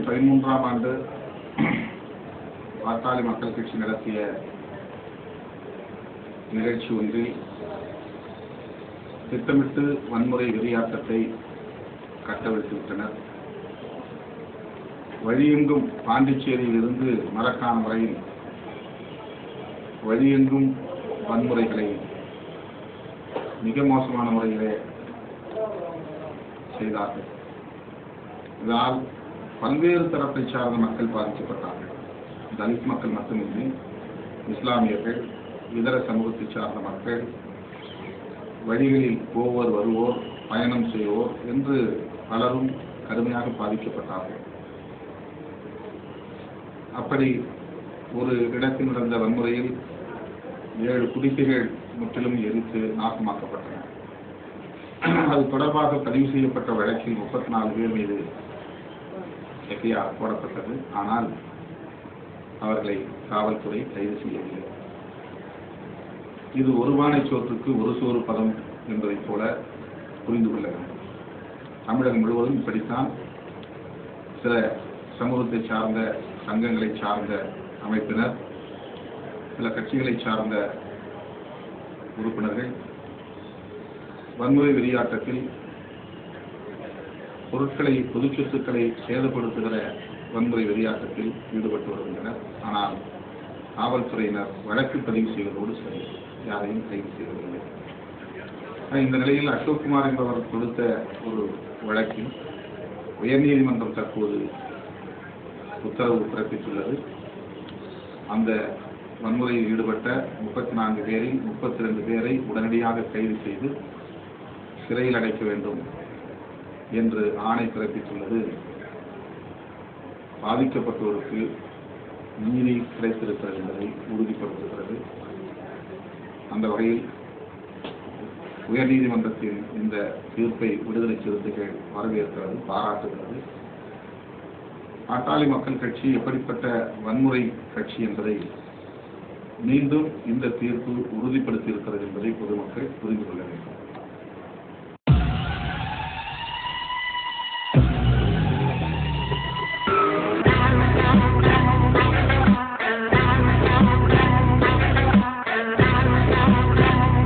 2013ஆம் ஆண்டு பாட்டாளி மக்கள் கட்சி நடத்திய நிகழ்ச்சி ஒன்றில் திட்டமிட்டு வன்முறை வெறியாட்டத்தை கட்டவிழ்த்துவிட்டனர். வழியெங்கும் பாண்டிச்சேரியிலிருந்து மரக்காணம் வரையில் வழியெங்கும் வன்முறைகளை மிக மோசமான முறையிலே செய்தார்கள். இதனால் பல்வேறு தரப்பை சார்ந்த மக்கள் பாதிக்கப்பட்டார்கள். தலித் மக்கள் மட்டுமின்றி இஸ்லாமியர்கள், இதர சமூகத்தை சார்ந்த மக்கள், வழிகளில் போவோர் வருவோர், பயணம் செய்வோர் என்று பலரும் கடுமையாக பாதிக்கப்பட்டார்கள். அப்படி ஒரு இடத்தில் நடந்த வன்முறையில் 7 குடிசைகள் முற்றிலும் எரித்து நாசமாக்கப்பட்டன. அது தொடர்பாக பதிவு செய்யப்பட்ட வழக்கில் 34 பேர் மீது எஃப்ஐஆர் போடப்பட்டது. ஆனால் அவர்களை காவல்துறை கைது செய்யவில்லை. இது ஒரு பானை சோற்றுக்கு ஒரு சோறு பதம் என்பதைப் போல புரிந்து கொள்ள வேண்டும். தமிழகம் முழுவதும் இப்படித்தான் சில சமூகத்தை சார்ந்த, சங்கங்களை சார்ந்த அமைப்பினர், சில கட்சிகளை சார்ந்த உறுப்பினர்கள் வன்முறை வெறியாட்டத்தில் பொருட்களை, பொது சொத்துக்களை சேதப்படுத்துகிற வன்முறை வெறியாட்டத்தில் ஈடுபட்டு வருகின்றனர். ஆனால் காவல்துறையினர் வழக்கு பதிவு செய்வதோடு சரி, யாரையும் கைது செய்வதில்லை. இந்த நிலையில் அசோக்குமார் என்பவர் கொடுத்த ஒரு வழக்கில் உயர்நீதிமன்றம் தற்போது உத்தரவு பிறப்பித்துள்ளது. அந்த வன்முறையில் ஈடுபட்ட 34 பேரில் 32 பேரை உடனடியாக கைது செய்து சிறையில் அடைக்க வேண்டும் என்று ஆணை பிறப்பித்துள்ளது. பாதிக்கப்பட்டோருக்கு நீதி கிடைத்திருக்கிறது என்பதை உறுதிப்படுத்துகிறது. அந்த வகையில் உயர்நீதிமன்றத்தின் இந்த தீர்ப்பை விடுதலை சிறுத்தைகள் வரவேற்கிறது, பாராட்டுகிறது. பாட்டாளி மக்கள் கட்சி எப்படிப்பட்ட வன்முறை கட்சி என்பதை மீண்டும் இந்த தீர்ப்பு உறுதிப்படுத்தி இருக்கிறது என்பதை பொதுமக்கள் புரிந்து கொள்ள வேண்டும்.